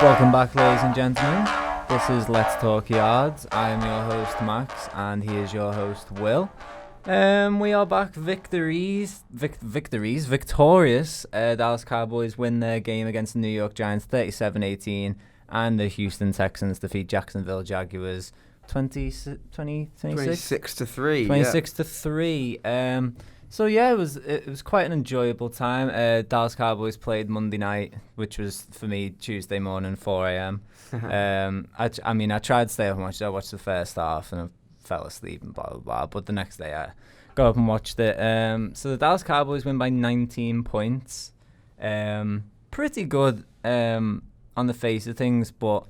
Welcome back, ladies and gentlemen. This is Let's Talk Yards. I am your host, Max, and he is your host, Will. We are back victorious. Dallas Cowboys win their game against the New York Giants 37-18, and the Houston Texans defeat Jacksonville Jaguars 26 to 3. 26 to 3. So yeah, it was quite an enjoyable time. Dallas Cowboys played Monday night, which was for me Tuesday morning, 4 a.m. I tried to stay up and watch it. I watched the first half and I fell asleep and blah blah blah. But the next day I got up and watched it. So the Dallas Cowboys win by 19 points. Pretty good on the face of things, but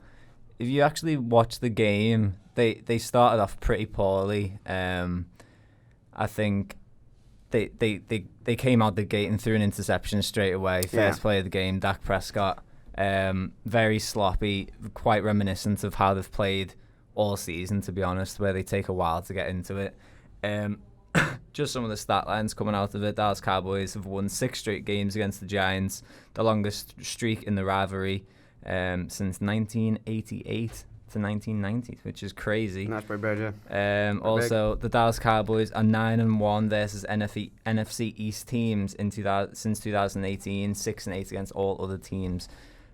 if you actually watch the game, they started off pretty poorly. I think. They came out the gate and threw an interception straight away. First play of the game, Dak Prescott. Very sloppy, quite reminiscent of how they've played all season, to be honest, where they take a while to get into it. Just some of the stat lines coming out of it. Dallas Cowboys have won 6 straight games against the Giants, the longest streak in the rivalry since 1988. To 1990, which is crazy. That's pretty bad, yeah. Also, the Dallas Cowboys are 9-1 versus NFC East teams since 2018, 6-8 against all other teams.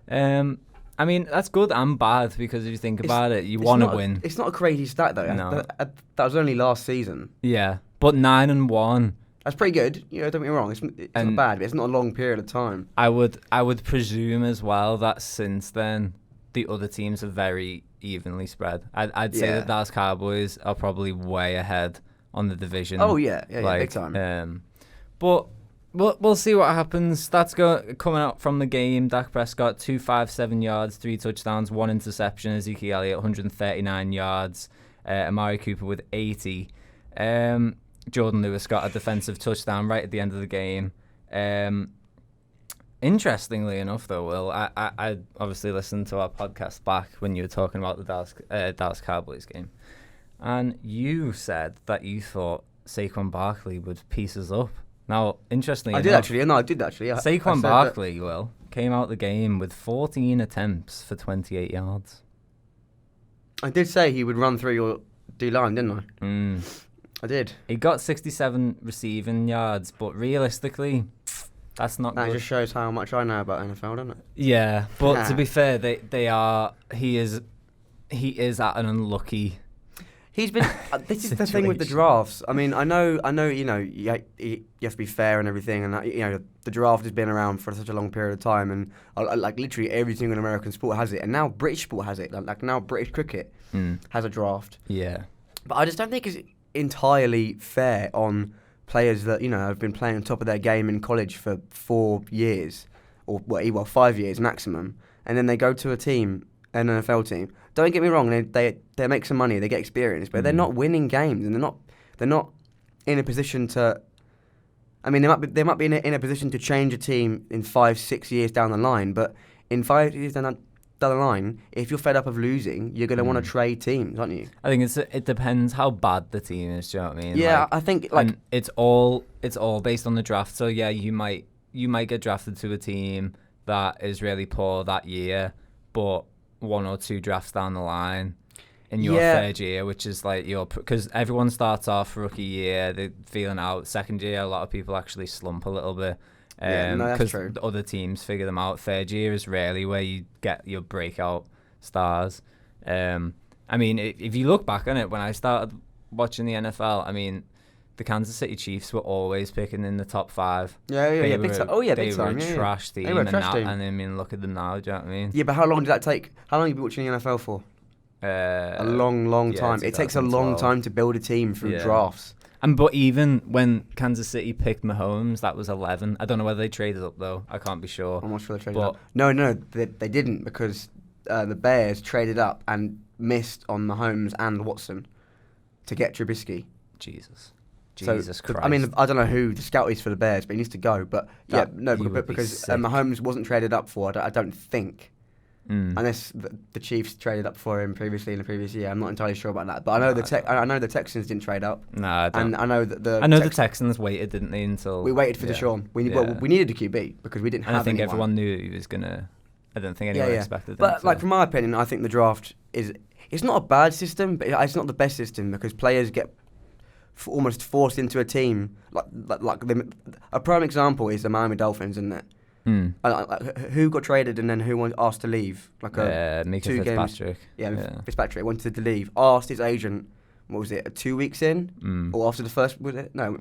That's good and bad because if you think about it, you want to win. It's not a crazy stat though. No. That was only last season. Yeah, but 9-1. That's pretty good. Don't get me wrong. It's not bad, but it's not a long period of time. I would presume as well that since then the other teams are very evenly spread. I'd say that Dallas Cowboys are probably way ahead on the division. Oh yeah, big time. But we'll see what happens. That's coming out from the game. Dak Prescott 257 yards, 3 touchdowns, 1 interception. Ezekiel Elliott 139 yards. Amari Cooper with 80. Jordan Lewis got a defensive touchdown right at the end of the game. Interestingly enough, though, Will, I obviously listened to our podcast back when you were talking about the Dallas Cowboys game, and you said that you thought Saquon Barkley would piece us up. Now, interestingly I did actually. Saquon Barkley, Will, came out the game with 14 attempts for 28 yards. I did say he would run through your D-line, didn't I? I did. He got 67 receiving yards, but realistically, that's not good. That just shows how much I know about NFL, doesn't it? Yeah, but to be fair, he is at an unlucky. He's been. This is the thing with the drafts. I mean, I know. You have to be fair and everything, and the draft has been around for such a long period of time, and like literally every single American sport has it, and now British sport has it. Like now British cricket has a draft. Yeah, but I just don't think it's entirely fair on players that have been playing on top of their game in college for 4 years, or 5 years maximum, and then they go to a team, an NFL team. Don't get me wrong, they make some money, they get experience, but they're not winning games, and they're not in a position to. I mean, they might be in a position to change a team in 5-6 years down the line, but in 5 years down the line, if you're fed up of losing, you're going to want to trade teams, aren't you? I think it depends how bad the team is. Do you know what I mean? Yeah, I think and it's all based on the draft. So yeah, you might get drafted to a team that is really poor that year, but 1 or 2 drafts down the line in your third year, which is like because everyone starts off rookie year, they're feeling out. Second year, a lot of people actually slump a little bit. That's true. The other teams figure them out. Third year is rarely where you get your breakout stars. If you look back on it, when I started watching the NFL, the Kansas City Chiefs were always picking in the top 5. Big time. Oh yeah, big time. They were a trash team. They were a trash team. And look at them now. Do you know what I mean? Yeah, but how long did that take? How long have you been watching the NFL for? A long time. It takes a long time to build a team through drafts. But even when Kansas City picked Mahomes, that was 11. I don't know whether they traded up, though. I can't be sure. I'm not sure they traded up. No, they didn't, because the Bears traded up and missed on Mahomes and Watson to get Trubisky. Jesus Christ. I don't know who the scout is for the Bears, but he needs to go. But because Mahomes wasn't traded up for, I don't think. Unless the Chiefs traded up for him previously in the previous year, I'm not entirely sure about that. But I know the Texans didn't trade up. No, I don't. And I know that the Texans waited, didn't they? Until we waited for Deshaun. We needed a QB because we didn't have. I think anyone. everyone knew he was gonna I don't think anyone expected. But like from my opinion, I think the draft it's not a bad system, but it's not the best system because players get almost forced into a team. A prime example is the Miami Dolphins, isn't it? Who got traded and then who was asked to leave? Mika Fitzpatrick. Fitzpatrick wanted to leave. Asked his agent, what was it, 2 weeks in, or after the first? Was it? No,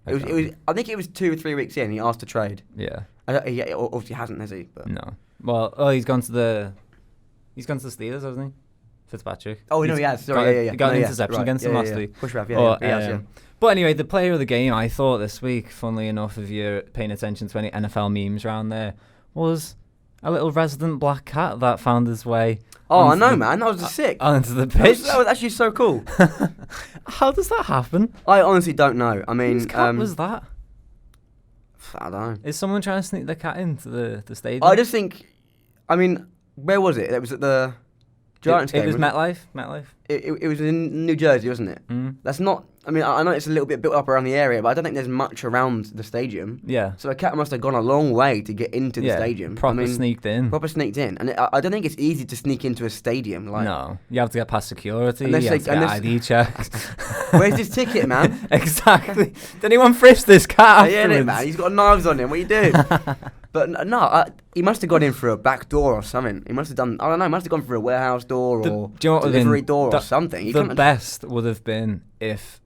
it was. I think it was 2 or 3 weeks in. He asked to trade. Yeah. He obviously hasn't, has he? But no. Well, he's gone to the Steelers, hasn't he? Fitzpatrick. Oh no, he has. Sorry, He got an interception against him last week. Push back, But anyway, the player of the game, I thought this week, funnily enough, if you're paying attention to any NFL memes around there, was a little resident black cat that found his way. Oh, I know, man. That was sick. Onto the pitch. That was actually so cool. How does that happen? I honestly don't know. I mean, whose cat was that? I don't know. Is someone trying to sneak the cat into the stadium? I just think, I mean, where was it? It was at the Giants game. It was MetLife. It was in New Jersey, wasn't it? That's not. I mean, I know it's a little bit built up around the area, but I don't think there's much around the stadium. Yeah. So a cat must have gone a long way to get into the stadium. Proper sneaked in. And I don't think it's easy to sneak into a stadium. No, you have to get past security. You have to get ID checks. Where's his ticket, man? Exactly. Did anyone frisk this cat? Yeah, man. He's got knives on him. What are you doing? But no, he must have gone in through a back door or something. He must have done. I don't know. He must have gone through a warehouse door or delivery door or something. The best would have been if.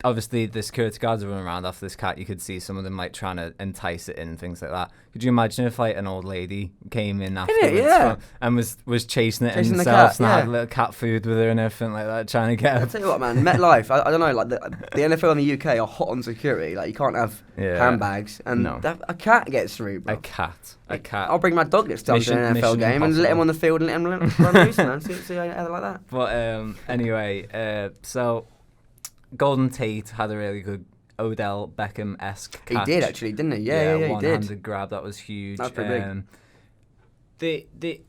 Obviously, the security guards are running around after this cat. You could see some of them like trying to entice it in and things like that. Could you imagine if like an old lady came in afterwards and was chasing it himself and had little cat food with her and everything like that, trying to get her? I'll tell you what, man. MetLife, I don't know, like the NFL in the UK are hot on security. Like you can't have handbags, and a cat gets through. Bro. A cat. I'll bring my dog next time to an NFL game and let him on the field and let him run loose, man. See how like that. But anyway, so. Golden Tate had a really good Odell Beckham-esque catch. He did actually, didn't he? Yeah, he did. One-handed grab, that was huge. That's pretty big.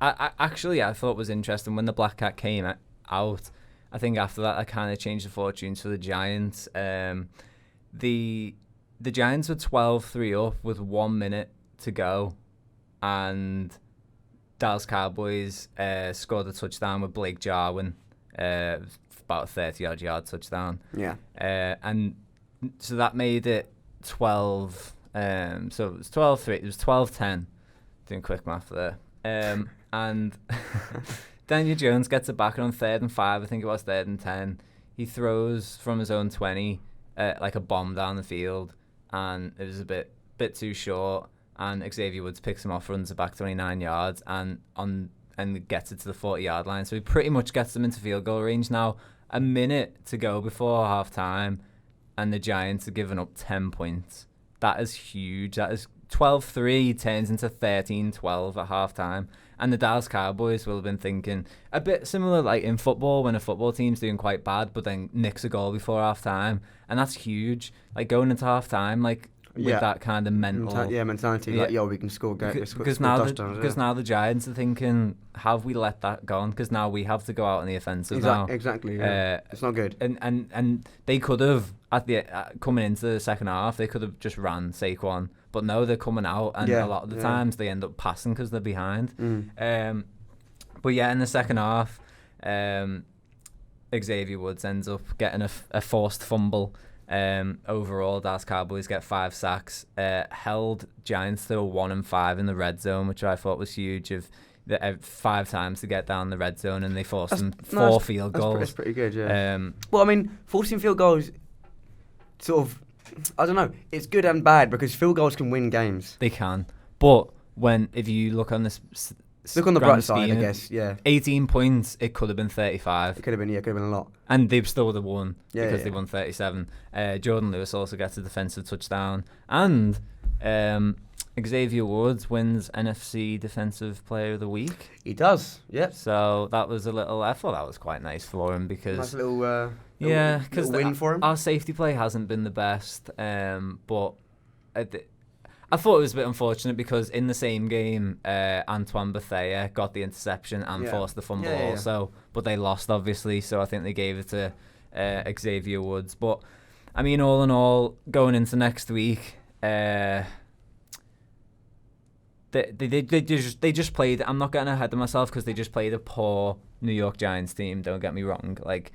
I thought it was interesting when the black cat came out. I think after that, I kind of changed the fortunes for the Giants. The Giants were 12-3 up with 1 minute to go, and Dallas Cowboys scored a touchdown with Blake Jarwin. About a 30-yard touchdown. Yeah. And so that made it 12. So it was 12-3. It was 12-10. Doing quick math there. And Daniel Jones gets it back on 3rd and 5. I think it was 3rd and 10. He throws from his own 20, like a bomb down the field, and it was a bit too short. And Xavier Woods picks him off, runs it back 29 yards, and gets it to the 40-yard line. So he pretty much gets them into field goal range now. A minute to go before half-time, and the Giants are giving up 10 points. That is huge. That is 12-3 turns into 13-12 at half-time. And the Dallas Cowboys will have been thinking a bit similar like in football when a football team's doing quite bad, but then nicks a goal before half-time. And that's huge. Like going into half-time, like with that kind of mentality. Like, we can score goals. Because now the Giants are thinking, have we let that go on? Because now we have to go out on the offensive now. Exactly. Yeah. It's not good. And they could have coming into the second half, they could have just ran Saquon, but no, they're coming out, and a lot of the times they end up passing because they're behind. But in the second half, Xavier Woods ends up getting a forced fumble. Overall, Dallas Cowboys get 5 sacks, held Giants to a 1-5 in the red zone, which I thought was huge. Of 5 times to get down the red zone, and they forced them 4 field goals. That's pretty good, yeah. Well, I mean, forcing field goals, sort of, I don't know, it's good and bad because field goals can win games. They can, but if you look on this. Look on the bright side, I guess, yeah. 18 points, it could have been 35. It could have been a lot. And they still would have won because they won 37. Jordan Lewis also gets a defensive touchdown. And Xavier Woods wins NFC Defensive Player of the Week. He does, yep. So that was I thought that was quite nice for him because... Nice little because win for him. Our safety play hasn't been the best, but... I thought it was a bit unfortunate because in the same game, Antoine Bethea got the interception and forced the fumble also, but they lost obviously, so I think they gave it to Xavier Woods. But I mean, all in all, going into next week, They just played. I'm not getting ahead of myself because they just played a poor New York Giants team. Don't get me wrong. Like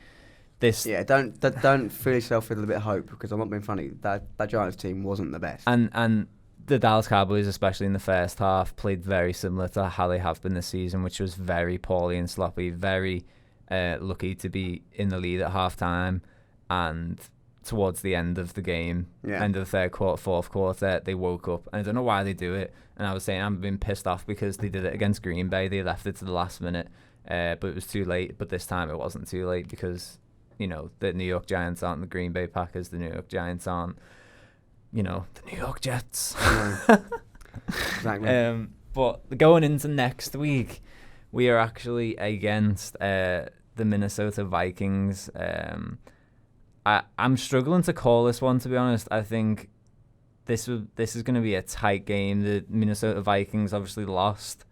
this. Yeah, don't fool yourself with a little bit of hope because I'm not being funny. That Giants team wasn't the best. And the Dallas Cowboys, especially in the first half, played very similar to how they have been this season, which was very poorly and sloppy. Very lucky to be in the lead at halftime, and towards the end of the game, end of the third quarter, fourth quarter, they woke up. And I don't know why they do it. And I was saying I'm being pissed off because they did it against Green Bay. They left it to the last minute, but it was too late. But this time it wasn't too late because, you know, the New York Giants aren't the Green Bay Packers. The New York Giants aren't, you know, the New York Jets. Exactly. But going into next week, we are actually against the Minnesota Vikings. I'm struggling to call this one, to be honest. I think this is going to be a tight game. The Minnesota Vikings obviously lost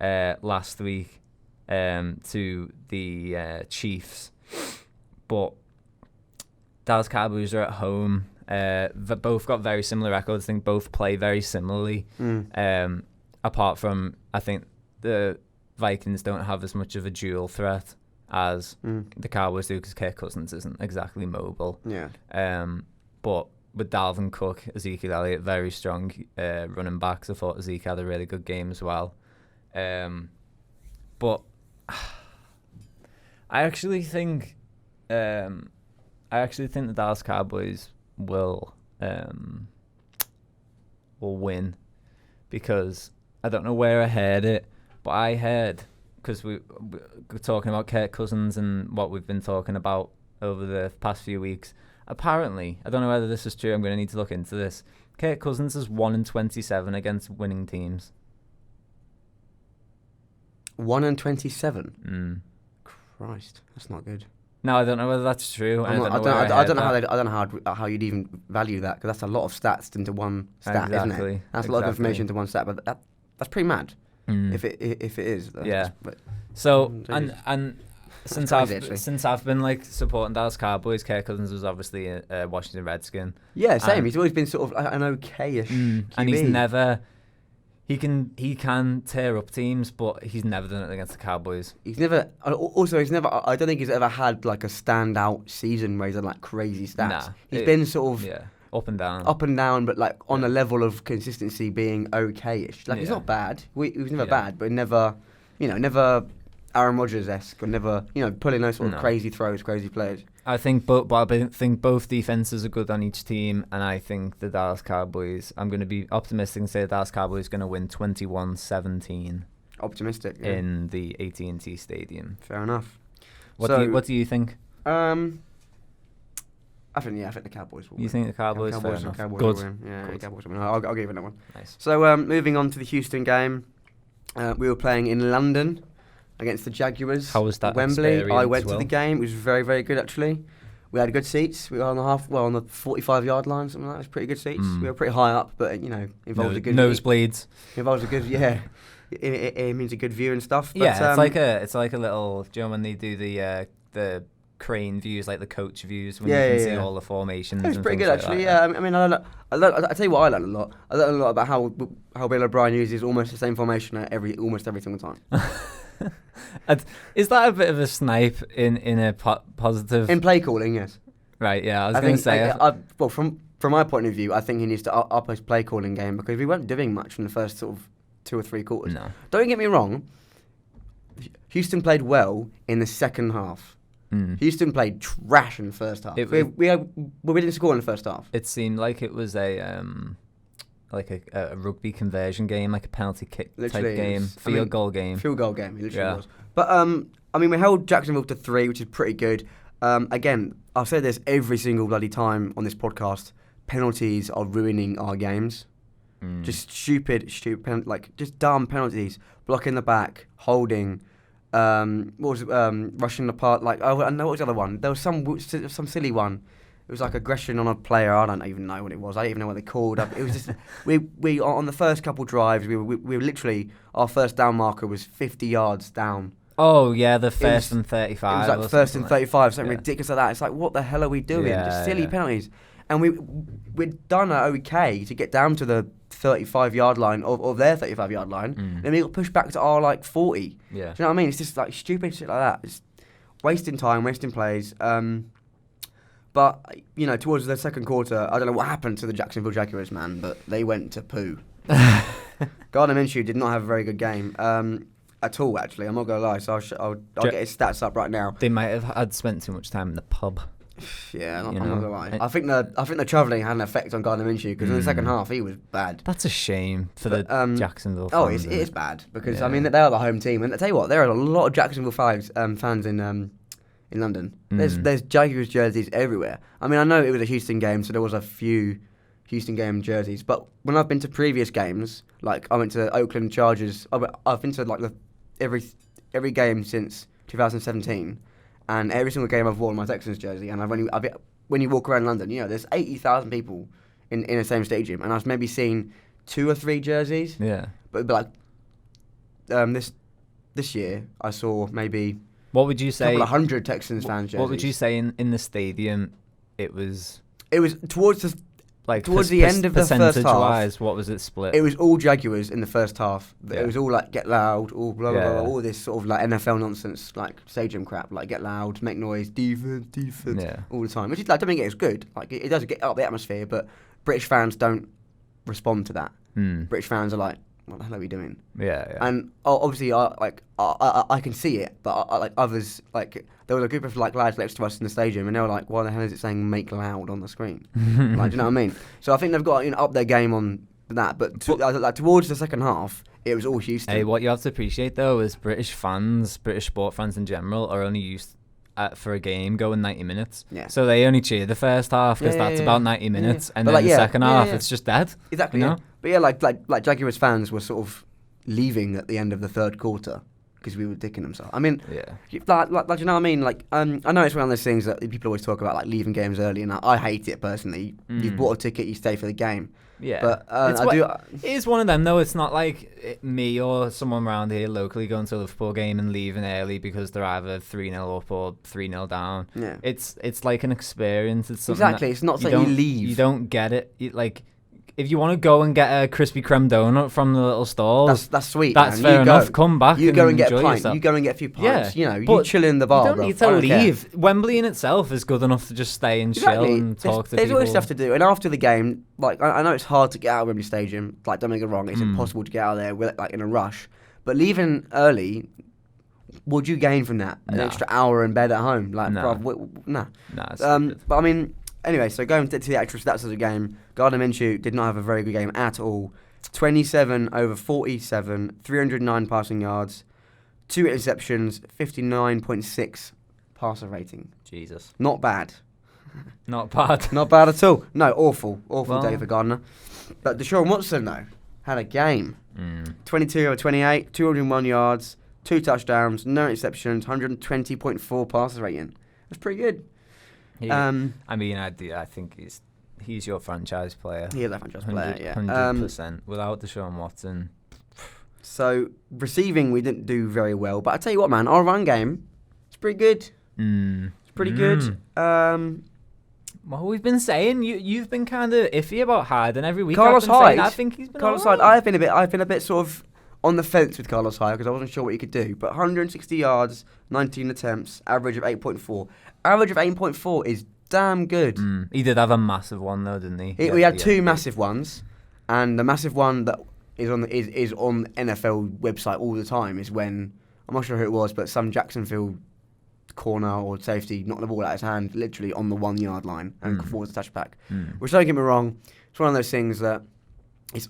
last week to the Chiefs, but Dallas Cowboys are at home. Both got very similar records. I think both play very similarly. Apart from, I think the Vikings don't have as much of a dual threat as the Cowboys do because Kirk Cousins isn't exactly mobile. Yeah. But with Dalvin Cook, Ezekiel Elliott, very strong running backs. I thought Zeke had a really good game as well. But I actually think the Dallas Cowboys will win because I don't know where I heard it, but I heard, because we were talking about Kirk Cousins and what we've been talking about over the past few weeks. Apparently, I don't know whether this is true, I'm going to need to look into this. Kirk Cousins is 1-27 against winning teams. 1-27? Christ, that's not good. No, I don't know whether that's true. I don't know how you'd even value that, because that's a lot of stats into one stat, isn't it? That's a lot of information into one stat, but that's pretty mad. If it is. Yeah. So and since I've been like supporting Dallas Cowboys, Kirk Cousins was obviously a Washington Redskin. Yeah, same. He's always been sort of an okay-ish QB. And he's never. He can tear up teams, but he's never done it against the Cowboys. He's never. I don't think he's ever had like a standout season where he's had like crazy stats. Nah, he's been sort of up and down, but like on a level of consistency being okay-ish. Like he's not bad. He was never bad, but never Aaron Rodgers-esque, or never pulling those sort of crazy throws, crazy plays. I think both defenses are good on each team, and I think the Dallas Cowboys. I'm going to be optimistic and say the Dallas Cowboys are going to win 21-17. Optimistic in the AT&T Stadium. Fair enough. What do you think? I think the Cowboys will win. You think the Cowboys? Fair enough. Cowboys Good. will win. Yeah, Good. Cowboys will win. I'll give it that one. Nice. So moving on to the Houston game, we were playing in London against the Jaguars. How was that? Wembley. I went to the game. It was very, very good actually. We had good seats. We were on the on the 45-yard line, something like that. It was pretty good seats. We were pretty high up, but involves a good nosebleeds. Involves a good It means a good view and stuff. But, yeah, it's like a little. Do you know when they do the crane views, like the coach views, when you can see all the formations? It was and pretty good like actually. That, yeah, I mean, I tell you what, I learned a lot. I learned a lot about how Bill O'Brien uses almost the same formation at almost every single time. Is that a bit of a snipe in a positive? In play calling, yes. Right. Yeah, I was going to say. From my point of view, I think he needs to up his play calling game because we weren't doing much in the first sort of 2 or 3 quarters. No. Don't get me wrong. Houston played well in the second half. Houston played trash in the first half. We didn't score in the first half. It seemed like it was a rugby conversion game, like a penalty kick type game, field goal game. Field goal game, it literally was. But we held Jacksonville to 3, which is pretty good. Again, I've said this every single bloody time on this podcast. Penalties are ruining our games. Just stupid, just dumb penalties. Blocking the back, holding. Rushing the part? I know what was the other one. There was some silly one. It was like aggression on a player. I don't even know what it was. I don't even know what they called. It was just we on the first couple drives. We were literally, our first down marker was 50 yards down. Oh yeah, the first and 35. It was like first and 35, something ridiculous like that. It's like, what the hell are we doing? Just silly penalties. And we'd done okay to get down to the 35-yard line of their 35-yard line, and then we got pushed back to our like 40. Yeah. Do you know what I mean? It's just like stupid shit like that. It's wasting time, wasting plays. But towards the second quarter, I don't know what happened to the Jacksonville Jaguars, man, but they went to poo. Gardner Minshew did not have a very good game at all. Actually, I'm not gonna lie. So I'll get his stats up right now. They might have had spent too much time in the pub. Yeah, I'm not gonna lie. I think the travelling had an effect on Gardner Minshew because in the second half he was bad. That's a shame for the Jacksonville fans. Oh, it is bad because I mean they are the home team, and I tell you what, there are a lot of Jacksonville fans in London. There's Jaguars jerseys everywhere. I mean, I know it was a Houston game, so there was a few Houston game jerseys. But when I've been to previous games, like I went to Oakland Chargers, I've been to like every game since 2017. And every single game I've worn my Texans jersey, and when you walk around London, there's 80,000 people in the same stadium, and I've maybe seen 2 or 3 jerseys. Yeah. But like this year, I saw maybe what would you say? A couple of 100 Texans fans jerseys. What would you say in the stadium? It was towards the end of the first half. Percentage-wise, what was it split? It was all Jaguars in the first half. Yeah. It was all like get loud, all blah blah blah, all this sort of like NFL nonsense, like stadium crap, like get loud, make noise, defense, all the time. Which is like, don't get it's good. Like it does get up the atmosphere, but British fans don't respond to that. British fans are like, what the hell are we doing? Yeah. And obviously, I can see it, but like others, like there was a group of like lads next to us in the stadium, and they were like, "Why the hell is it saying make loud on the screen?" Like, do you know what I mean? So I think they've got up their game on that. But towards the second half, it was all Houston. Hey, what you have to appreciate though is British sport fans in general, are only used for a game going 90 minutes. Yeah. So they only cheer the first half because that's about 90 minutes, and then the second half it's just dead. Exactly. Yeah. But yeah, like Jaguars fans were sort of leaving at the end of the third quarter because we were dicking themselves. I mean, like you know what I mean? Like, I know it's one of those things that people always talk about, like leaving games early, and I hate it personally. You've bought a ticket, you stay for the game. Yeah, but it is one of them though. It's not like me or someone around here locally going to a Liverpool game and leaving early because they're either 3-0 up or 3-0 down. Yeah, it's like an experience. It's exactly. It's not something you leave. You don't get it. Like, if you want to go and get a Krispy Kreme donut from the little stalls, that's sweet. That's man. fair enough. Come back. You and go and get a enjoy pint. yourself. You go and get a few pints. You chill in the bar. You don't need to leave. Wembley in itself is good enough to just stay and chill and talk to people. There's always stuff to do. And after the game, like I know it's hard to get out of Wembley Stadium. Like, don't make it wrong, it's impossible to get out of there like in a rush. But leaving early, what'd you gain from that? An extra hour in bed at home? Like, nah. But I mean. Anyway, so going to the actual stats of the game, Gardner Minshew did not have a very good game at all. 27 over 47, 309 passing yards, 2 interceptions, 59.6 passer rating. Jesus. Not bad. Not bad. Not bad at all. No, awful day for Gardner. But Deshaun Watson, though, had a game. 22 over 28, 201 yards, 2 touchdowns, no interceptions, 120.4 passer rating. That's pretty good. I mean, I think he's your franchise player. He is a franchise player, yeah. 100%. Without Deshaun Watson. So, receiving, we didn't do very well. But I tell you what, man, our run game, it's pretty good. It's pretty good. Well, we've been saying you've been kind of iffy about Hyde, every week Carlos Hyde. I think he's been Carlos Hyde. I've been a bit sort of on the fence with Carlos Hyde because I wasn't sure what he could do. But 160 yards, 19 attempts, average of 8.4. Average of 8.4 is damn good. He did have a massive one though, didn't he? We had 2 massive ones, and the massive one that is on NFL website all the time is when, I'm not sure who it was, but some Jacksonville corner or safety knocked the ball out of his hand literally on the 1 yard line and forwards a touchback. Which, don't get me wrong, it's one of those things that it's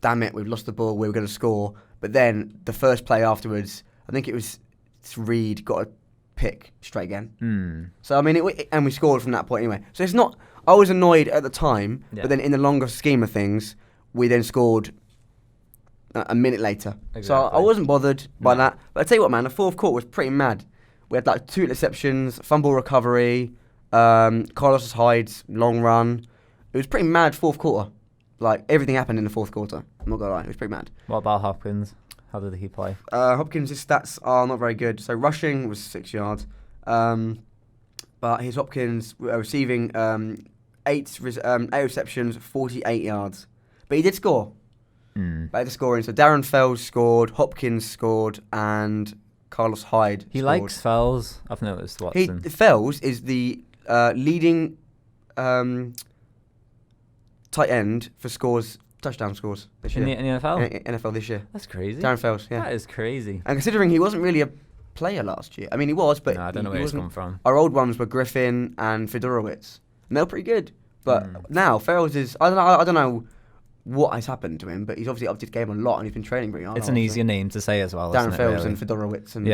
damn it, we've lost the ball, we were going to score, but then the first play afterwards, I think it's Reed got a pick straight again. So I mean, and we scored from that point anyway. So it's not. I was annoyed at the time, but then in the longer scheme of things, we then scored a minute later. Exactly. So I wasn't bothered by that. But I tell you what, man, the fourth quarter was pretty mad. We had like 2 interceptions, fumble recovery, Carlos Hyde's long run. It was pretty mad fourth quarter. Like, everything happened in the fourth quarter. I'm not gonna lie, it was pretty mad. What about Hopkins? How did he play? Hopkins' stats are not very good. So rushing was 6 yards, but his Hopkins receiving 8 receptions, 48 yards. But he did score. Back to scoring. So Darren Fells scored, Hopkins scored, and Carlos Hyde He scored. likes Fells. I've noticed, Watson. Fells is the leading tight end for touchdown scores this year. In the NFL? In NFL this year. That's crazy. Darren Fells, yeah. That is crazy. And considering he wasn't really a player last year. I mean, he was, but no, I don't know where he's come from. Our old ones were Griffin and Fedorowicz. And they were pretty good. But now, Fells is... I don't know what has happened to him, but he's obviously upped his game a lot and he's been training pretty hard. It's an easier name to say as well, Darren isn't it, Fells really? and Fedorowicz. And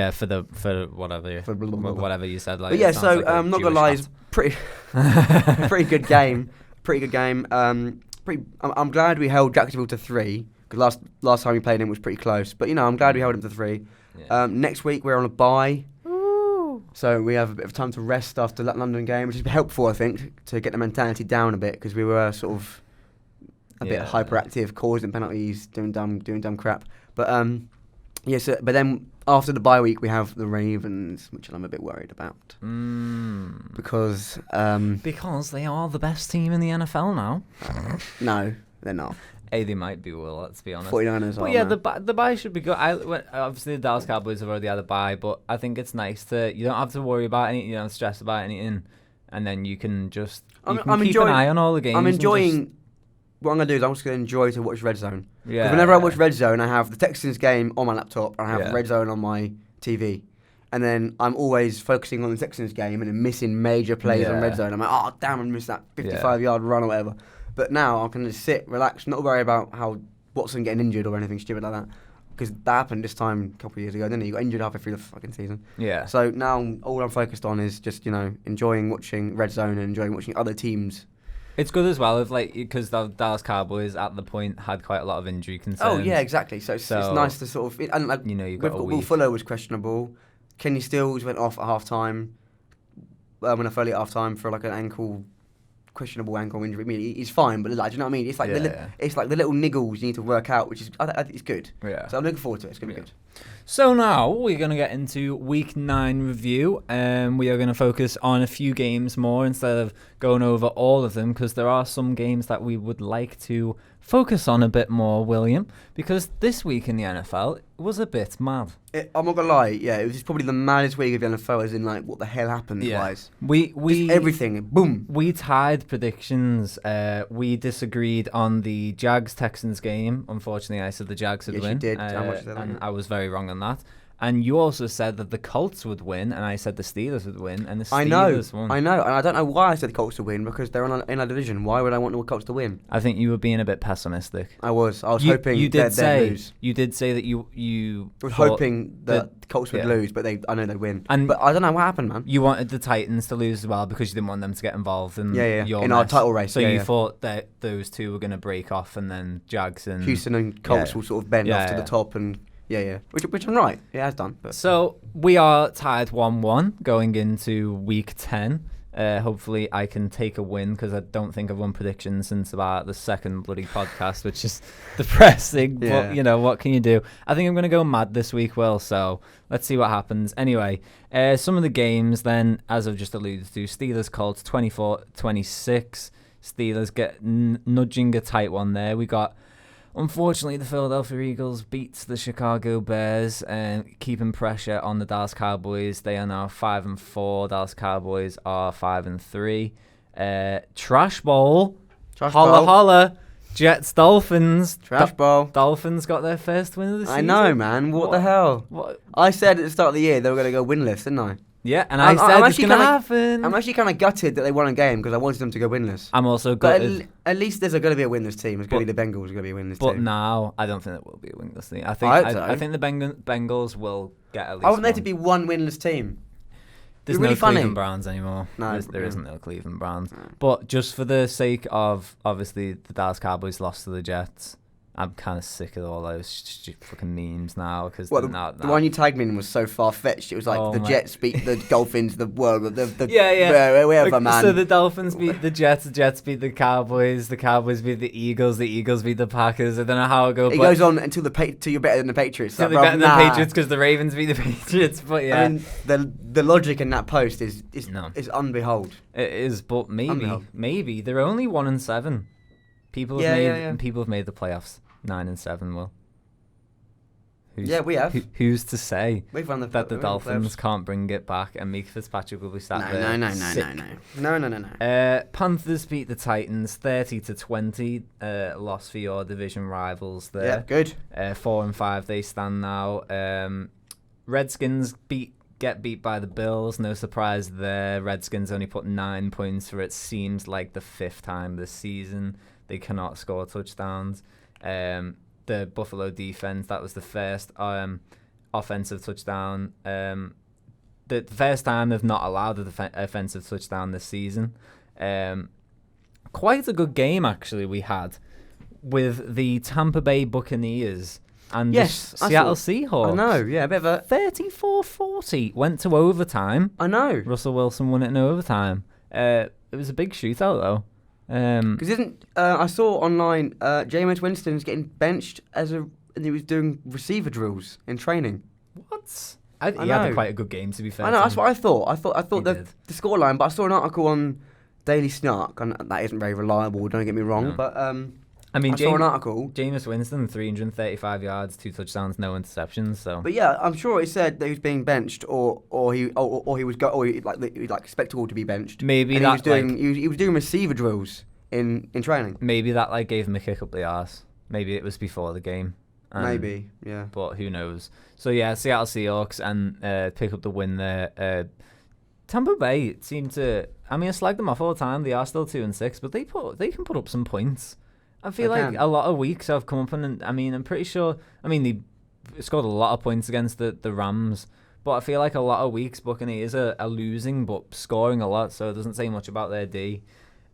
for whatever. For blah, blah, blah, blah. Whatever you said. Like, but yeah, so like I'm not going to lie, it's pretty good game. Pretty good game. I'm glad we held Jacksonville to 3, because last time we played him was pretty close. But, I'm glad we held him to 3. Yeah. Next week we're on a bye. So we have a bit of time to rest after that London game, which is helpful, I think, to get the mentality down a bit, because we were sort of a bit hyperactive, causing penalties, doing dumb crap. But but then after the bye week we have the Ravens, which I'm a bit worried about, because they are the best team in the NFL now. No, they're not. They might be, Will, let's be honest. 49ers but yeah, the bye should be good. Obviously, the Dallas Cowboys have already had a bye, but I think it's nice you don't have to worry about anything, you don't have to stress about anything, and then you can just keep an eye on all the games. I'm enjoying... What I'm going to do is I'm just going to enjoy to watch Red Zone. Yeah. Because whenever I watch Red Zone, I have the Texans game on my laptop, and I have Red Zone on my TV. And then I'm always focusing on the Texans game and then missing major plays on Red Zone. I'm like, oh, damn, I missed that 55-yard run or whatever. But now I can just sit, relax, not worry about how Watson getting injured or anything stupid like that. Because that happened this time a couple of years ago, didn't he? He got injured halfway through the fucking season. Yeah. So now all I'm focused on is just, enjoying watching Red Zone and enjoying watching other teams. It's good as well, because the Dallas Cowboys at the point had quite a lot of injury concerns. Oh, yeah, exactly. So it's nice to sort of... And you've got a week. Will Fuller was questionable. Kenny Stills went off at half-time. When I Foley at half-time for like an questionable ankle injury. I mean, he's fine, but do you know what I mean? It's like it's like the little niggles you need to work out, which is I think it's good. Yeah. So I'm looking forward to it. It's gonna be good. So now we're gonna get into Week 9 review, and we are gonna focus on a few games more instead of going over all of them, because there are some games that we would like to focus on a bit more, William, because this week in the NFL was a bit mad. I'm not gonna lie, it was probably the maddest week of the NFL, as in like what the hell happened wise. We just everything, boom. We tied predictions. We disagreed on the Jags-Texans game. Unfortunately, I said the Jags would win. You did. And I was very wrong on that. And you also said that the Colts would win, and I said the Steelers would win, and the Steelers won. I know, and I don't know why I said the Colts would win, because they're in a division. Why would I want the Colts to win? I think you were being a bit pessimistic. I was hoping they'd lose. You did say that you were hoping that the Colts would lose, but I know they'd win. But I don't know what happened, man. You wanted the Titans to lose as well, because you didn't want them to get involved in our title race. So you thought that those two were going to break off, and then Jags and Houston and Colts will sort of bend off to the top and... Yeah. Which I'm right. It has done. But. So we are tied 1-1 going into Week 10. Hopefully I can take a win, because I don't think I've won predictions since about the second bloody podcast, which is depressing. But, what can you do? I think I'm going to go mad this week, Will, so let's see what happens. Anyway, some of the games then, as I've just alluded to, Steelers-Colts 24-26. Steelers get nudging a tight one there. We got... Unfortunately, the Philadelphia Eagles beat the Chicago Bears, and keeping pressure on the Dallas Cowboys. They are now 5-4. Dallas Cowboys are 5-3. Trash bowl. Holla. Jets Dolphins. Trash bowl. Dolphins got their first win of the season. I know, man. What the hell? What? I said at the start of the year they were going to go winless, didn't I? Yeah, and I said it's going to happen. I'm actually kind of gutted that they won a game, because I wanted them to go winless. I'm also gutted. But at least there's going to be a winless team. It's going to be the Bengals are going to be a winless team. But now, I don't think it will be a winless team. I think the Bengals will get at least I want there to be one winless team. There's no Cleveland Browns anymore. No, there isn't no Cleveland Browns. No. But just for the sake of, obviously, the Dallas Cowboys lost to the Jets, I'm kind of sick of all those stupid fucking memes now. Cause the one you tagged me in was so far-fetched. It was like Jets beat the Dolphins, wherever, man. So the Dolphins beat the Jets beat the Cowboys beat the Eagles beat the Packers. I don't know how it goes. It goes on until you're better than the Patriots. Until they're better than the Patriots, because the Ravens beat the Patriots. But yeah. I mean, the logic in that post is unbehold. It is, but maybe they're only 1-7. People have made the playoffs 9 and 7. Will. We have. Who's to say that the Dolphins can't bring it back and Meek Fitzpatrick will be sat there? No. Panthers beat the Titans 30-20. Loss for your division rivals there. Yeah, good. 4 and 5 they stand now. Redskins get beat by the Bills. No surprise there. Redskins only put 9 points for it seems like the 5th time this season. They cannot score touchdowns. The Buffalo defense, that was the first offensive touchdown. The first time they've not allowed an offensive touchdown this season. Quite a good game, actually, we had with the Tampa Bay Buccaneers and the Seattle Seahawks. I know, yeah, a bit of a... 34-40. Went to overtime. I know. Russell Wilson won it in overtime. It was a big shootout, though. Because I saw online Jameis Winston's getting benched and he was doing receiver drills in training. What? He had quite a good game, to be fair. I know, that's what I thought. I thought the scoreline, but I saw an article on Daily Snark, and that isn't very reliable, don't get me wrong, but I saw an article. Jameis Winston, 335 yards, 2 touchdowns, no interceptions. So. But yeah, I'm sure it said that he was being benched, or he was expected to be benched. Maybe and that he was doing receiver drills in training. Maybe that gave him a kick up the arse. Maybe it was before the game. Maybe, yeah. But who knows? So yeah, Seattle Seahawks and pick up the win there. Tampa Bay seem to. I slag them off all the time. They are still 2-6, but they can put up some points. I feel like a lot of weeks I've come up and I'm pretty sure. They scored a lot of points against the Rams, but I feel like a lot of weeks Buccaneers are losing but scoring a lot, so it doesn't say much about their D.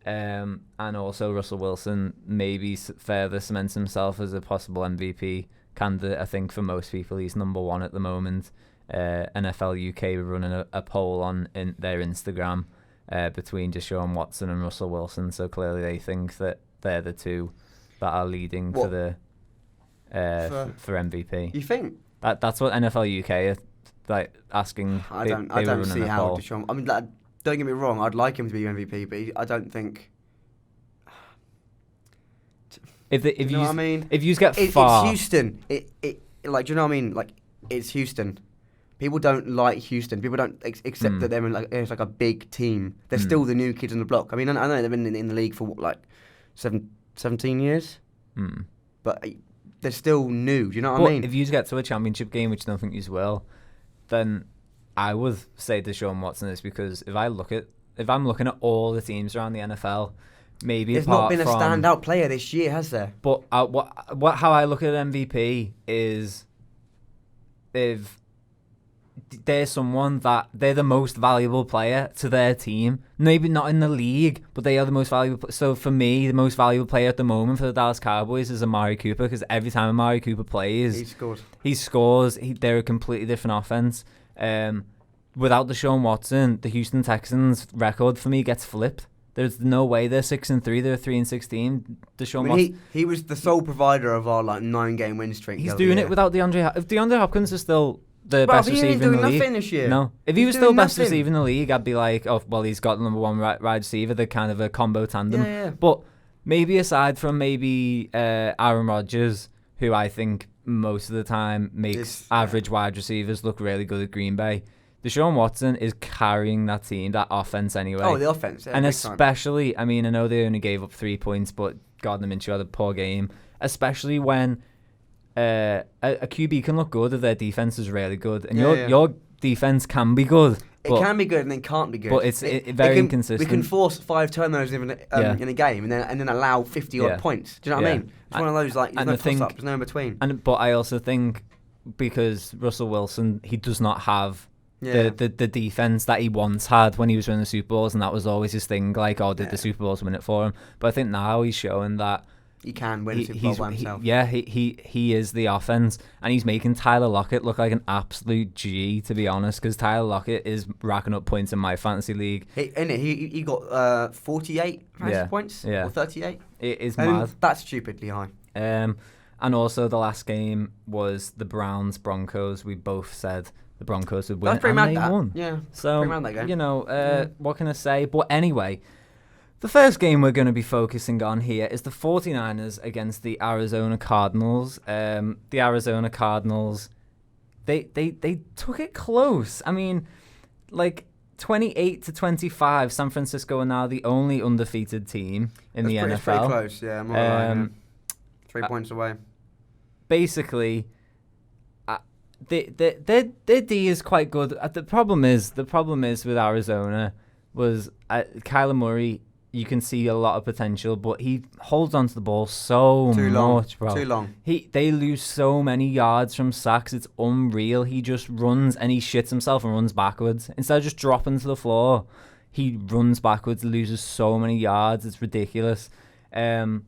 And also Russell Wilson maybe further cements himself as a possible MVP candidate. I think for most people he's number 1 at the moment. NFL UK were running a poll on their Instagram between Deshaun Watson and Russell Wilson, so clearly they think that they're the two that are leading for the for MVP. You think? That's what NFL UK are asking. I don't see how Deshaun. Don't get me wrong. I'd like him to be MVP, but I don't think. If you know what I mean? If you get far, it's Houston. Do you know what I mean? It's Houston. People don't like Houston. People don't accept that they're it's like a big team. They're still the new kids on the block. I know they've been in the league for 17 years, but they're still new. Do you know what I mean? If you get to a championship game, which I don't think you will, then I would say Deshaun Watson is, because if I'm looking at all the teams around the NFL, maybe there's not been a standout player this year, has there? But how I look at MVP is if there's someone that they're the most valuable player to their team, maybe not in the league, but they are the most valuable. So for me, the most valuable player at the moment for the Dallas Cowboys is Amari Cooper, because every time Amari Cooper plays, he scores. They're a completely different offense. Without Deshaun Watson, the Houston Texans record for me gets flipped. There's no way they're 6-3. They're 3-16. Deshaun Watson. He was the sole provider of our 9-game win streak. He's doing it without DeAndre. If DeAndre Hopkins is still the best receiver in the league, this year. No, if he was still best receiver in the league, I'd be like, oh well, he's got the number 1 wide receiver. They're kind of a combo tandem. Yeah. But maybe aside from Aaron Rodgers, who I think most of the time makes average wide receivers look really good at Green Bay, Deshaun Watson is carrying that team, that offense anyway. Oh, the offense. Yeah, and especially, I know they only gave up 3 points, but Gardner Minshew had a poor game. Especially when a QB can look good if their defense is really good. And your defense can be good. It can be good and it can't be good. But it's very inconsistent. We can force 5 turnovers in a game and then allow 50-odd points. Do you know what I mean? It's one of those, there's no toss-up, there's no in between. But I also think because Russell Wilson, he does not have the defense that he once had when he was winning the Super Bowls, and that was always his thing, did the Super Bowls win it for him? But I think now he's showing that he can win a Super Bowl by himself. He is the offense, and he's making Tyler Lockett look like an absolute G, to be honest, because Tyler Lockett is racking up points in my fantasy league. He got 48 fantasy points, or 38. It is mad. That's stupidly high. And also the last game was the Browns-Broncos. We both said the Broncos would win, and they won. Yeah, so pretty mad that game. what can I say? But anyway, The first game we're going to be focusing on here is the 49ers against the Arizona Cardinals. The Arizona Cardinals, they took it close. I mean, like 28-25, San Francisco are now the only undefeated team in the NFL. It's pretty close, yeah. I'm not lying, 3 points away. Basically, their D is quite good. The problem is with Arizona was Kyler Murray. You can see a lot of potential, but he holds onto the ball so much, bro. Too long. They lose so many yards from sacks. It's unreal. He just runs and he shits himself and runs backwards. Instead of just dropping to the floor, he runs backwards, loses so many yards. It's ridiculous. I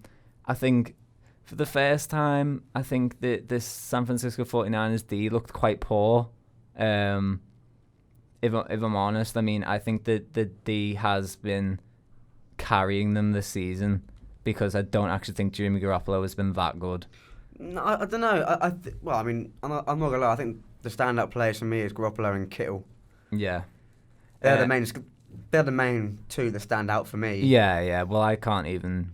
think for the first time, I think that this San Francisco 49ers D looked quite poor. If I'm honest, I mean, I think that the D has been carrying them this season because I don't actually think Jimmy Garoppolo has been that good. No, I don't know. Well, I mean, I'm not gonna lie. I think the standout players for me is Garoppolo and Kittle. Yeah, they're the main two that stand out for me. Yeah. Well, I couldn't even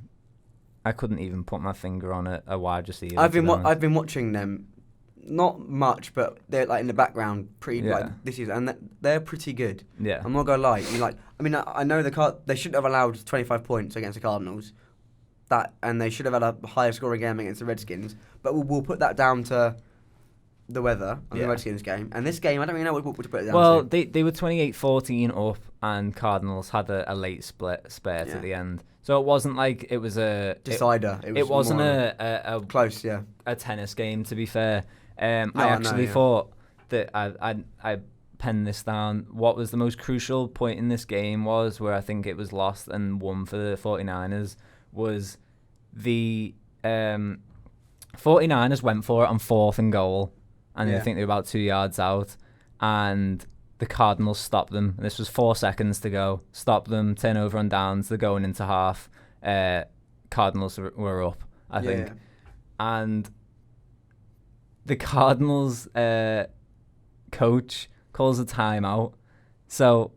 put my finger on a wide receiver. I've been watching them, not much, but they're like in the background, like this is, and they're pretty good. Yeah, I'm not gonna lie. I know they shouldn't have allowed 25 points against the Cardinals, and they should have had a higher scoring game against the Redskins. But we'll put that down to the weather on the Redskins game. And this game, I don't really know what to put it down to. Well, they were 28-14 up, and Cardinals had a late spurt at the end. So it wasn't like it was a decider. It wasn't a close, a tennis game. To be fair, I actually thought that I penned this down. What was the most crucial point in this game was where I think it was lost and won for the 49ers was the 49ers went for it on 4th and goal, and I think they were about 2 yards out, and the Cardinals stopped them. This was 4 seconds to go. Stopped them, turnover on downs. They're going into half. Cardinals were up, I think. And the Cardinals coach calls a timeout. So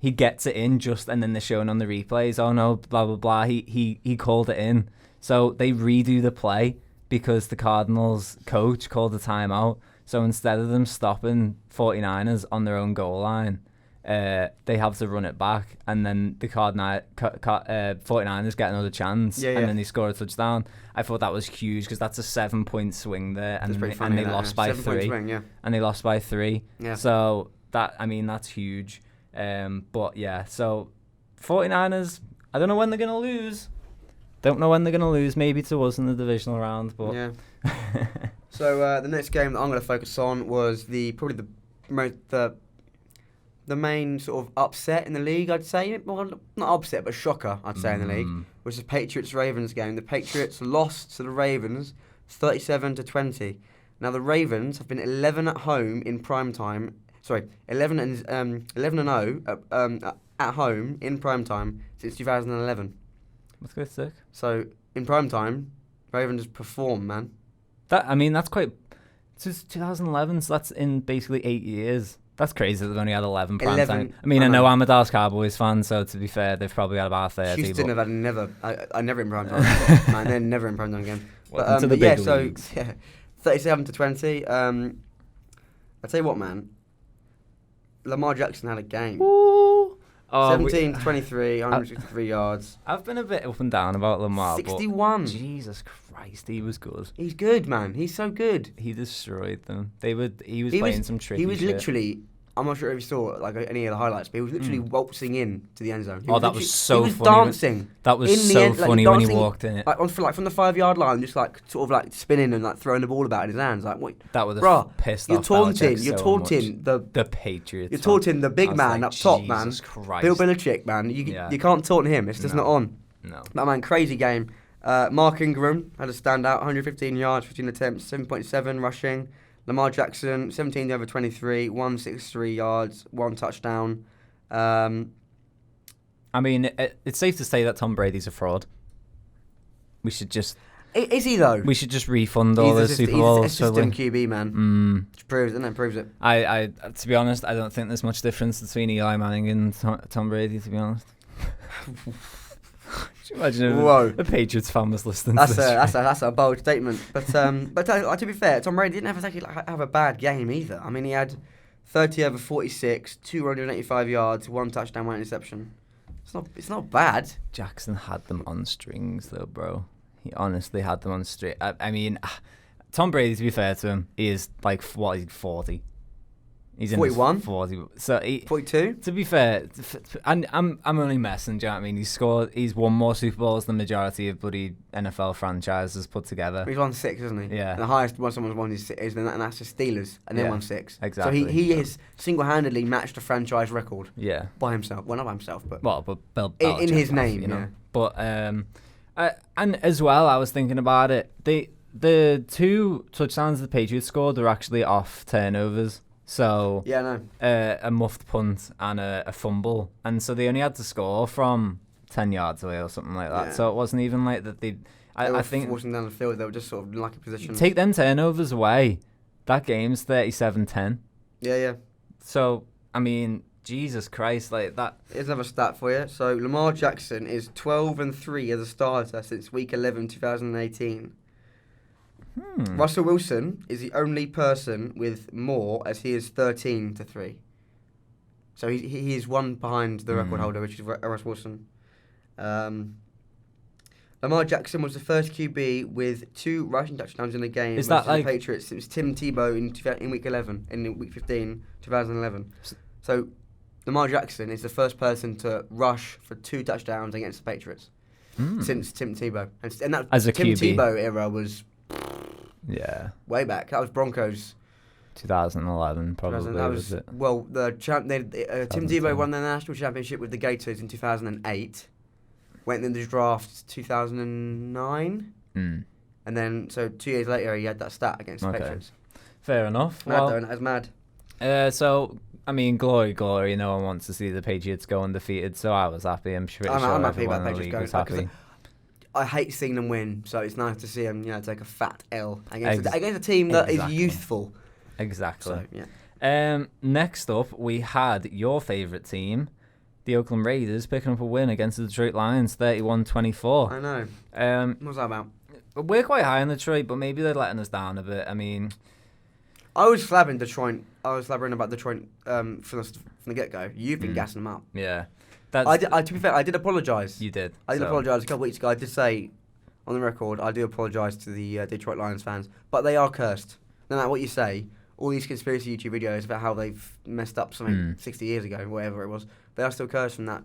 he gets it in and then they're showing on the replays, oh no, blah, blah, blah. He called it in. So they redo the play because the Cardinals coach called a timeout. So instead of them stopping 49ers on their own goal line, they have to run it back, and then the 49ers get another chance, and then they score a touchdown. I thought that was huge because that's a 7-point swing there, and they lost by 3. And they lost by 3. Yeah. So that's huge. But yeah, so 49ers, I don't know when they're gonna lose. Maybe to us in the divisional round, but yeah. So the next game that I'm going to focus on was probably the main sort of upset in the league, I'd say. Well, not upset, but shocker, I'd say, in the league, which is the Patriots-Ravens game. The Patriots lost to the Ravens 37-20. Now, the Ravens have been 11 at home in prime time. Sorry, 11-0 at home in prime time since 2011. That's good, sick. So, in prime time, Ravens perform, man. That's quite... Since 2011, so that's in basically 8 years. That's crazy that they've only had 11 prime time. I know I'm a Dallas Cowboys fan, so to be fair, they've probably had about 30. Houston have had never in prime time. Man, they're never in prime time again. Welcome to the big leagues. 37-20. I'll tell you what, man. Lamar Jackson had a game. Ooh. 17-23, 163 yards. I've been a bit up and down about Lamar. 61. But Jesus Christ, he was good. He's good, man. He's so good. He destroyed them. He was playing some tricky shit. He was literally... I'm not sure if you saw any of the highlights, but he was literally waltzing in to the end zone. That was so funny. He was dancing. That was so funny when he walked in it. From the 5-yard line, just sort of spinning and throwing the ball about in his hands. What? That would have pissed off Belichick You're taunting the Patriots. You're taunting the big man up top, man. Christ. Bill Belichick, man. You can't taunt him. It's just not on. No. That man, crazy game. Mark Ingram had a standout, 115 yards, 15 attempts, 7.7 rushing. Lamar Jackson, 17 over 23, 163 yards, 1 touchdown. It's safe to say that Tom Brady's a fraud. We should just... Is he, though? We should just refund all the Super Bowls. He's assistant QB, man. Which proves it. I to be honest, I don't think there's much difference between Eli Manning and Tom Brady, to be honest. Imagine if a Patriots fan was listening to this. That's a bold statement. But to be fair, Tom Brady didn't have a bad game either. I mean, he had 30 over 46, 285 yards, 1 touchdown, 1 interception. It's not bad. Jackson had them on strings, though, bro. He honestly had them on strings. I mean, Tom Brady, to be fair to him, he is like, what, he's 40. He's 41? in his 40. So 42? To be fair, and I'm only messing, do you know what I mean? He's won more Super Bowls than the majority of bloody NFL franchises put together. He's won 6, isn't he? Yeah. And the highest one someone's won is and that's the Steelers, and they won 6. Exactly. So he has single-handedly matched a franchise record. Yeah. By himself. Well, not by himself, but Bill Belichick in his name, you know. Yeah. But and as well, I was thinking about it. The 2 touchdowns the Patriots scored were actually off turnovers. So a muffed punt and a fumble, and so they only had to score from 10 yards away or something like that. Yeah. So it wasn't even like that. I think forcing down the field, they were just sort of in lucky position. Take them turnovers away, that game's 37-10. Yeah. So I mean, Jesus Christ, like that. Here's another stat for you. So Lamar Jackson is 12-3 as a starter since week 11, 2018. Russell Wilson is the only person with more, as he is 13-3. So he is 1 behind the record holder, which is Russell Wilson. Lamar Jackson was the first QB with 2 rushing touchdowns in a game against the Patriots since Tim Tebow in week 11, in week 15, 2011. So Lamar Jackson is the first person to rush for 2 touchdowns against the Patriots since Tim Tebow. And that as a Tim QB. Tebow era was... Yeah. Way back. That was Broncos. 2011, probably. Was it? Well, Tim Tebow won the national championship with the Gators in 2008. Went in the draft 2009. And then, so 2 years later, he had that stat against the Patriots. Fair enough. Mad, though, that's mad. So, I mean, glory. No one wants to see the Patriots go undefeated, so I was happy. I'm sure I'm happy about the league was going. happy. I hate seeing them win, so it's nice to see them, take a fat L against a team that is youthful. Exactly. So, yeah. Next up, we had your favourite team, the Oakland Raiders, picking up a win against the Detroit Lions, 31-24. I know. What's that about? We're quite high on Detroit, but maybe they're letting us down a bit. I mean, I was slabbing Detroit. I was slabbering about Detroit from the get-go. You've been gassing them up. Yeah. To be fair, I did apologise. You did. I did apologise a couple of weeks ago. I did say, on the record, I do apologise to the Detroit Lions fans, but they are cursed. No matter what you say, all these conspiracy YouTube videos about how they've messed up something 60 years ago, whatever it was, they are still cursed from that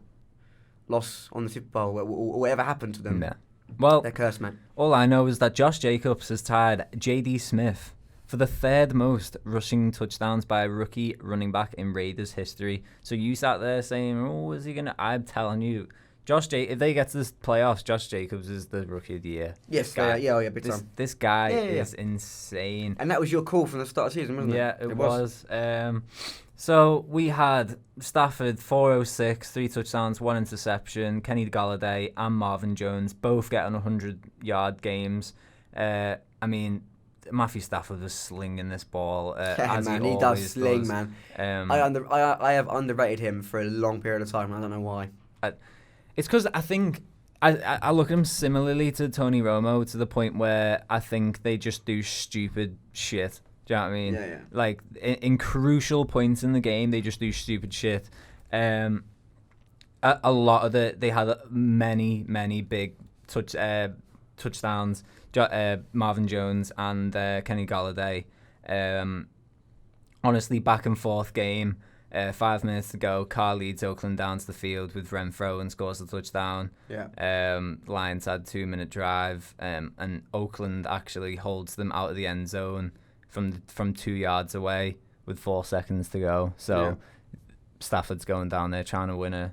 loss on the Super Bowl, or whatever happened to them. Yeah. Well, they're cursed, man. All I know is that Josh Jacobs has tied J.D. Smith for the 3rd most rushing touchdowns by a rookie running back in Raiders history. So you sat there saying, "Oh, is he gonna?" I'm telling you, if they get to this playoffs, Josh Jacobs is the rookie of the year. Yes, big time. This guy is insane. And that was your call from the start of the season, wasn't it? Yeah, it was. So we had Stafford 406, 3 touchdowns, 1 interception. Kenny Golladay and Marvin Jones both getting 100-yard games. I mean, Matthew Stafford was slinging this ball as man, he does sling, does. Man. I have underrated him for a long period of time. I don't know why. It's because I think I look at him similarly to Tony Romo, to the point where I think they just do stupid shit. Do you know what I mean? Yeah. Like in crucial points in the game, they just do stupid shit. A lot of they had many big touchdowns. Marvin Jones and Kenny Golladay. Honestly, back and forth game. 5 minutes to go. Carr leads Oakland down to the field with Renfro and scores a touchdown. Yeah. Lions had 2-minute drive, and Oakland actually holds them out of the end zone from 2 yards away with 4 seconds to go. So Stafford's going down there trying to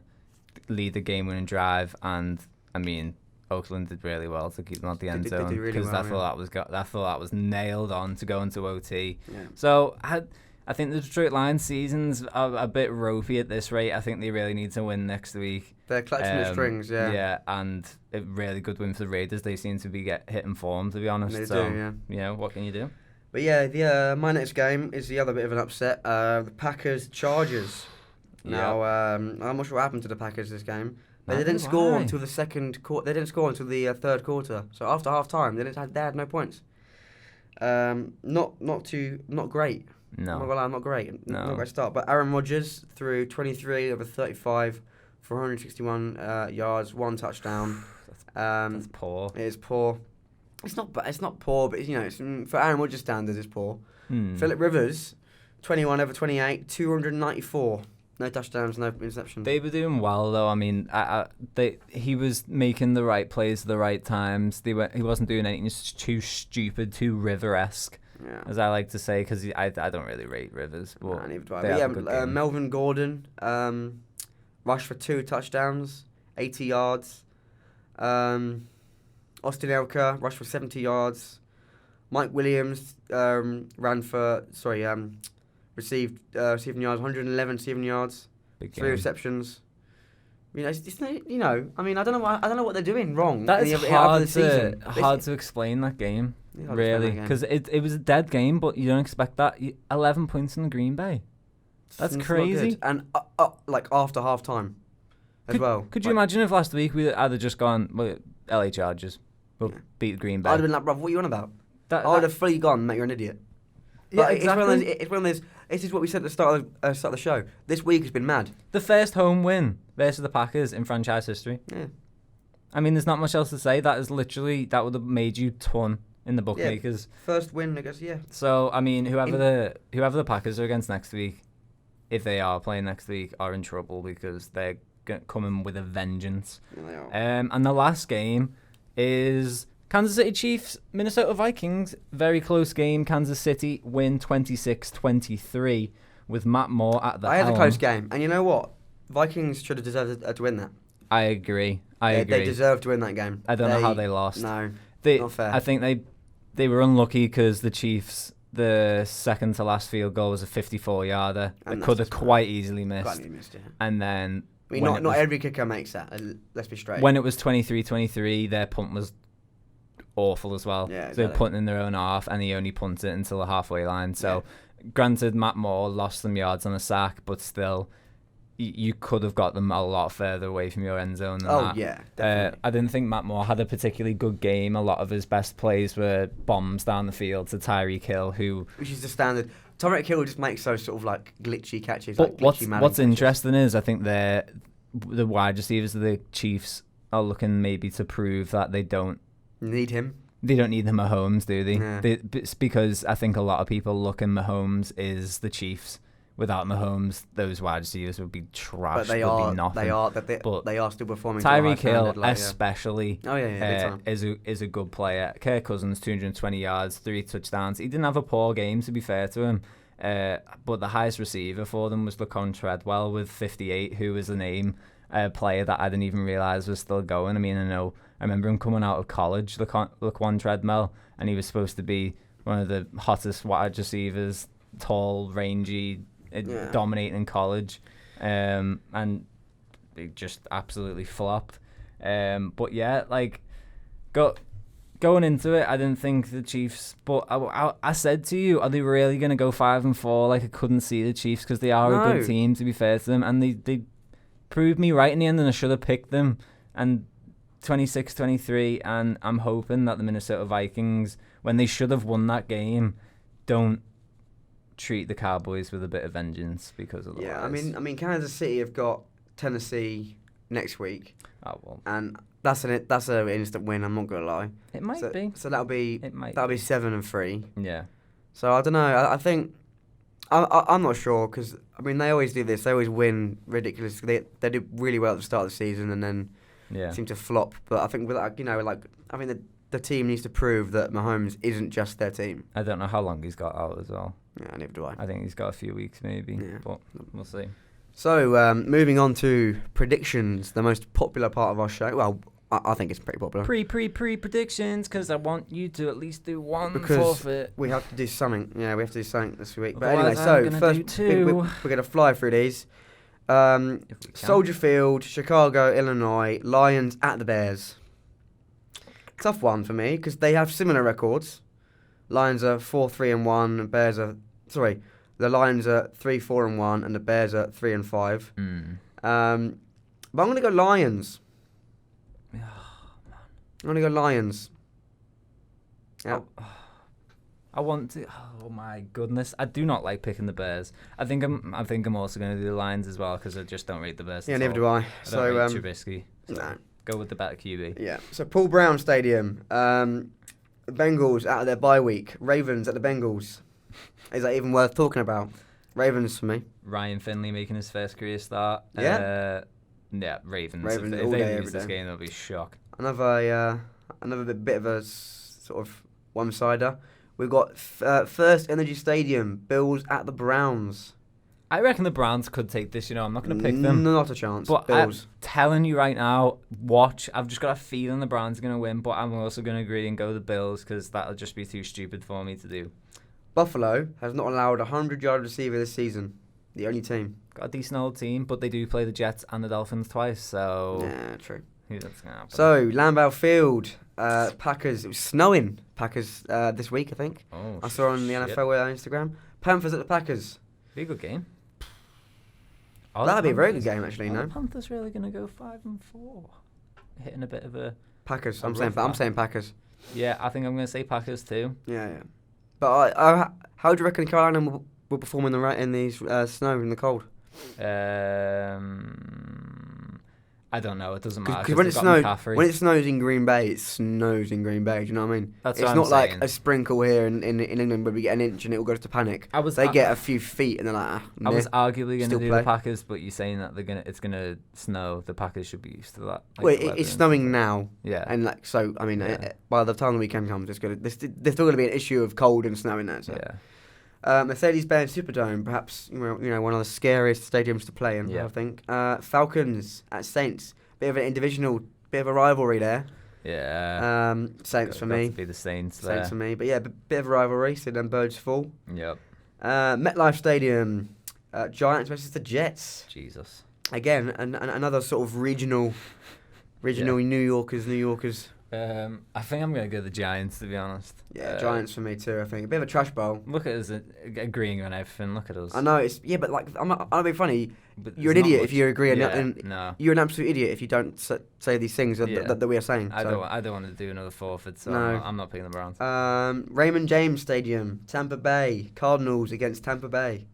lead the game-winning drive, and I mean, Oakland did really well to keep them at the end zone, because I thought that was nailed on to go into OT. Yeah. So I think the Detroit Lions season's a bit ropey at this rate. I think they really need to win next week. They're clutching the strings, yeah. Yeah, and a really good win for the Raiders. They seem to be hitting form, to be honest. They do, yeah. What can you do? But yeah, my next game is the other bit of an upset. The Packers-Chargers. Now, I'm not sure what happened to the Packers this game. They didn't score until the second quarter. They didn't score until the third quarter. So after half time, they had no points. Not great. No. Not great. No. Not a great start. But Aaron Rodgers threw 23 over 35 for 161 yards, 1 touchdown. That's poor. It is poor. It's not poor, but it's, for Aaron Rodgers standards, it's poor. Phillip Rivers, 21 over 28, 294. No touchdowns, no interceptions. They were doing well though. I mean, he was making the right plays at the right times. He wasn't doing anything too stupid, too River-esque, as I like to say, because I don't really rate Rivers. But Melvin Gordon rushed for 2 touchdowns, 80 yards. Austin Elker rushed for 70 yards. Mike Williams received receiving yards, 111 receiving yards, 3 receptions. I mean, I don't know what they're doing wrong. That is hard to explain that game, really, because it was a dead game, but you don't expect that. 11 points in the Green Bay. That's crazy. And after half time as well. Could you imagine if last week we had just gone, LA Chargers will beat Green Bay? I'd have been like, bruv, what are you on about? I would have fully gone, mate, you're an idiot. Yeah, exactly. It's one of those. This is what we said at the start of the show. This week has been mad. The first home win versus the Packers in franchise history. Yeah. I mean, there's not much else to say. That would have made you ton in the bookmakers. Yeah, first win, I guess. Yeah. So I mean, whoever the Packers are against next week, if they are playing next week, are in trouble because they're coming with a vengeance. Yeah, they are. And the last game is Kansas City Chiefs, Minnesota Vikings. Very close game. Kansas City win 26-23 with Matt Moore at the helm. I had a close game. And you know what? Vikings should have deserved to win that. I agree. They deserved to win that game. I don't know how they lost. No, not fair. I think they were unlucky because the Chiefs, the second to last field goal was a 54-yarder. They could have quite easily missed. And then... not every kicker makes that. Let's be straight. When it was 23-23, their punt was awful as well. Yeah, exactly. So they were punting in their own half, and he only punted it until the halfway line. So, granted, Matt Moore lost some yards on a sack, but still, you could have got them a lot further away from your end zone than that. Oh, yeah, definitely. I didn't think Matt Moore had a particularly good game. A lot of his best plays were bombs down the field to Tyreek Hill, which is the standard. Tyreek Hill just makes those sort of like glitchy catches. But what's interesting is I think the wide receivers of the Chiefs are looking maybe to prove that they don't need him. They don't need the Mahomes, do they? Yeah. It's because I think a lot of people look at Mahomes is the Chiefs. Without Mahomes, those wide receivers would be trash. But they are still performing. Tyreek Hill, especially, is a good player. Kirk Cousins, 220 yards, 3 touchdowns. He didn't have a poor game, to be fair to him. But the highest receiver for them was Laquan Treadwell with 58, who was a name player that I didn't even realise was still going. I mean, I remember him coming out of college, Laquan Treadwell, and he was supposed to be one of the hottest wide receivers, tall, rangy, dominating in college, and they just absolutely flopped. But yeah, going into it, I didn't think the Chiefs. But I said to you, are they really going to go 5-4? I couldn't see the Chiefs because they are a good team, to be fair to them, and they proved me right in the end, and I should have picked them. And 26-23, and I'm hoping that the Minnesota Vikings, when they should have won that game, don't treat the Cowboys with a bit of vengeance because of the I mean, Kansas City have got Tennessee next week. Oh well, and that's an instant win. I'm not gonna lie. It might be. So that'll be 7-3. Yeah. So I don't know. I think I'm not sure because I mean they always do this. They always win ridiculously. They do really well at the start of the season and then seem to flop. But I think with I think the team needs to prove that Mahomes isn't just their team. I don't know how long he's got out as well. Yeah, neither do I. I think he's got a few weeks maybe, but we'll see. So, moving on to predictions, the most popular part of our show. Well, I think it's pretty popular. Predictions, because I want you to at least do one because forfeit. We have to do something. Yeah, we have to do something this week. Otherwise, but anyway, so first, we're going to fly through these. Soldier Field, Chicago, Illinois, Lions at the Bears. Tough one for me because they have similar records. Lions are 4-3-1, Bears are the Lions are 3-4-1, and the Bears are 3-5. Mm. But I'm going to go Lions. I'm going to go Lions. Yeah. I want to. Oh my goodness! I do not like picking the Bears. I think I'm also going to do the Lions as well because I just don't rate the Bears. Yeah, neither do I. Don't rate Trubisky. So no. Go with the better QB. Yeah. So Paul Brown Stadium. The Bengals out of their bye week. Ravens at the Bengals. Is that even worth talking about? Ravens for me. Ryan Finley making his first career start. Yeah. Yeah, Ravens. Ravens if all they day, lose every this day. game, they'll be shocked. Another bit of a sort of one-sider. We've got First Energy Stadium. Bills at the Browns. I reckon the Browns could take this. I'm not going to pick them. Not a chance. But Bills. I'm telling you right now, watch. I've just got a feeling the Browns are going to win, but I'm also going to agree and go the Bills because that'll just be too stupid for me to do. Buffalo has not allowed a 100-yard receiver this season. The only team. Got a decent old team, but they do play the Jets and the Dolphins twice, so... Yeah, true. Who's that's going to happen? So, Lambeau Field, Packers. It was snowing, Packers, this week, I think. Oh, I saw on the NFL Instagram. Panthers at the Packers. Be a good game. That'd be a very good game, actually, no? The Panthers really going to go 5-4? Hitting a bit of a... Packers. I'm saying Packers. Yeah, I think I'm going to say Packers too. Yeah. But how do you reckon Carolina will perform in these snow in the cold? I don't know. It doesn't matter. Because when it snows in Green Bay, it snows in Green Bay. Do you know what I mean? It's not like a sprinkle here in England where we get an inch and it will go to panic. They get a few feet and they're like, I was arguably going to do play. the Packers, but you're saying that it's going to snow. The Packers should be used to that. Well, it's snowing now. Yeah. And by the time the weekend comes, there's still going to be an issue of cold and snow in there. So. Yeah. Mercedes-Benz Superdome, perhaps one of the scariest stadiums to play in. I think. Falcons at Saints, bit of an interdivisional, bit of a rivalry there. Yeah. Saints for me. To be the Saints for me, but yeah, bit of a rivalry. So then birds fall. Yep. MetLife Stadium, Giants versus the Jets. Jesus. Again, another sort of regional New Yorkers. I think I'm going to go the Giants, to be honest. Yeah, Giants for me too, I think. A bit of a trash bowl. Look at us agreeing on everything. Look at us. I know, but like, I'll be funny. But you're an idiot if you agree. No. You're an absolute idiot if you don't say these things that we are saying. I don't want to do another forfeit, so no. I'm not picking the Browns. Raymond James Stadium, Tampa Bay. Cardinals against Tampa Bay.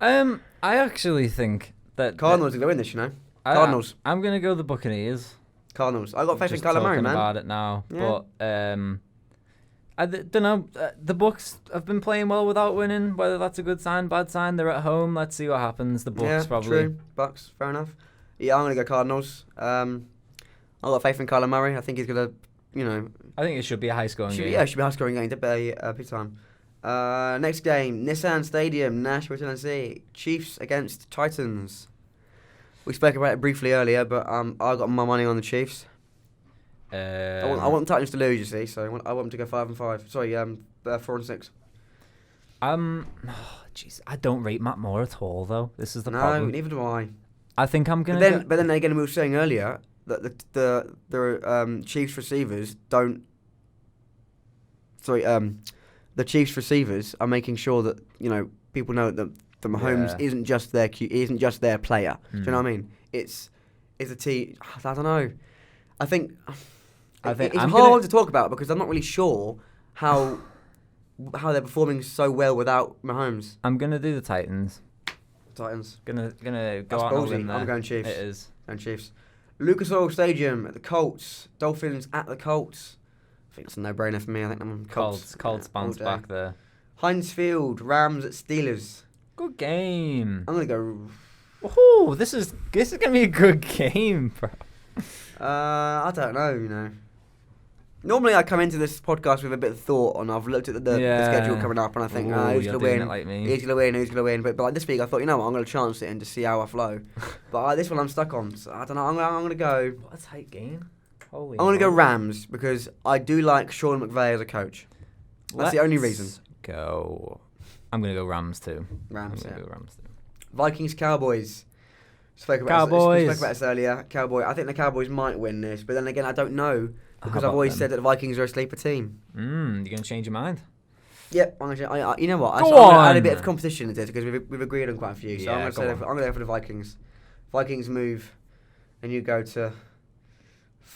I actually think that... Cardinals are going to win this, Cardinals. I'm going to go the Buccaneers. Cardinals. I got faith in Kyler Murray, man. About it now, yeah. But I don't know. The Bucs have been playing well without winning. Whether that's a good sign, bad sign. They're at home. Let's see what happens. The Bucs probably. True. Bucs, fair enough. Yeah, I'm gonna go Cardinals. I got faith in Kyler Murray. I think he's gonna, I think it should be a high scoring game. Yeah, it should be a high scoring game. Big time. Next game, Nissan Stadium, Nashville, Tennessee. Chiefs against Titans. We spoke about it briefly earlier, but I got my money on the Chiefs. I want the Titans to lose, you see, so I want them to go 5-5. Sorry, 4-6. Jeez, I don't rate Matt Moore at all, though. This is the problem. No, neither do I. I think I'm gonna. But then again, we were saying earlier that the Chiefs receivers don't. Sorry, the Chiefs receivers are making sure that people know that Mahomes isn't just their player. Do you know what I mean? It's a team. I don't know. I think it's hard to talk about because I'm not really sure how they're performing so well without Mahomes. I'm gonna do the Titans. Gonna go out on a limb there. I'm going Chiefs. It is. Going Chiefs. Lucas Oil Stadium at the Colts. Dolphins at the Colts. I think that's a no-brainer for me. I think I'm Colts. Colts bounce back there. Heinz Field. Rams at Steelers. Good game. I'm gonna go. Oh, this is gonna be a good game, bro. I don't know. Normally, I come into this podcast with a bit of thought, and I've looked at the schedule coming up, and I think, who's going to win? Like me. Who's going to win? But like this week, I thought, I'm going to chance it and just see how I flow. But this one, I'm stuck on. So I don't know. I'm going to go. What a tight game! I'm going to go Rams because I do like Sean McVay as a coach. That's the only reason. Go. I'm going to go Rams too. Rams. I'm going to go Rams too. Vikings Cowboys. Spoke about this earlier. I think the Cowboys might win this, but then again, I don't know because I've always said that the Vikings are a sleeper team. You're gonna change your mind? Yep. You know what? I had a bit of competition in this because we've agreed on quite a few. So I'm gonna go for the Vikings. Vikings move and you go to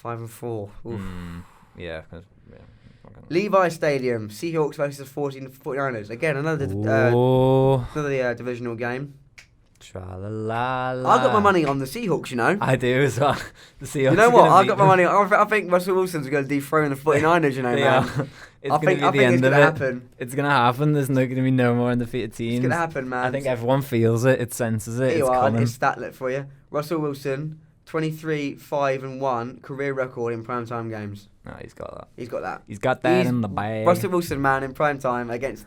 5-4. Yeah. Levi Stadium, Seahawks versus 49ers. Again, another divisional game. Tra-la-la-la. I got my money on the Seahawks, you know. I do as well. The Seahawks. You know what? I got my money. I think Russell Wilson's going to dethrone the 49ers, you know, man. I think it's going to happen. It's going to happen. There's going to be no more undefeated teams. It's going to happen, man. I think everyone feels it. It senses it. It's coming. It's statlet for you. Russell Wilson, 23-5-1 career record in primetime games. No, he's got that. He's got that. He's got that in the bag. Russell Wilson, man, in primetime against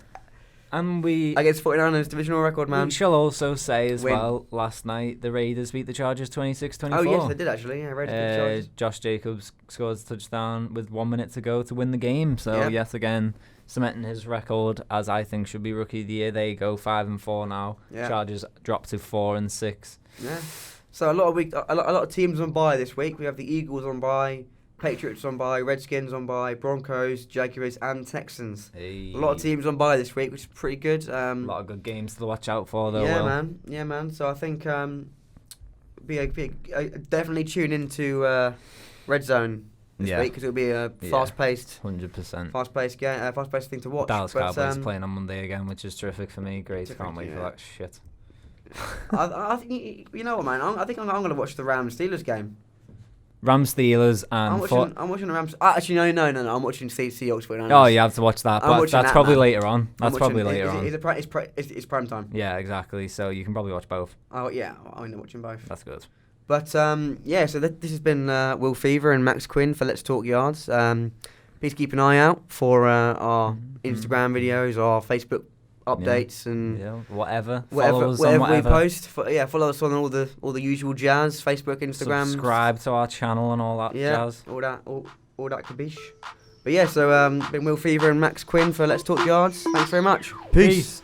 49ers divisional record, man. We shall also say as well, last night the Raiders beat the Chargers 26-24. Oh yes, they did actually. Yeah, Raiders beat the Chargers. Josh Jacobs scored a touchdown with 1 minute to go to win the game. So yet again, cementing his record as I think should be rookie of the year. They go 5-4 now. Yeah. Chargers drop to 4-6. Yeah. So a lot of teams on bye this week. We have the Eagles on bye, Patriots on bye, Redskins on bye, Broncos, Jaguars and Texans. Hey. A lot of teams on bye this week, which is pretty good. A lot of good games to watch out for, though. Yeah, man. So I think definitely tune into Red Zone this week because it'll be a fast-paced, 100%, fast-paced thing to watch. Dallas Cowboys playing on Monday again, which is terrific for me. Great, can't wait for that shit. I think you know what, man. I think I'm going to watch the Rams-Steelers game. Rams-Steelers and... I'm watching the Rams... actually, no. I'm watching Seahawks 49ers. Oh, you have to watch that. But that's probably later on. That's probably later on. It's prime time. Yeah, exactly. So you can probably watch both. Oh, yeah. I'm watching both. That's good. But, so this has been Will Feaver and Max Quinn for Let's Talk Yards. Please keep an eye out for our Instagram videos, our Facebook updates and whatever we post. Follow us on all the usual jazz. Facebook, Instagram. Subscribe to our channel and all that jazz. All that cabiche. But so been Will Feaver and Max Quinn for Let's Talk Yards. Thanks very much. Peace.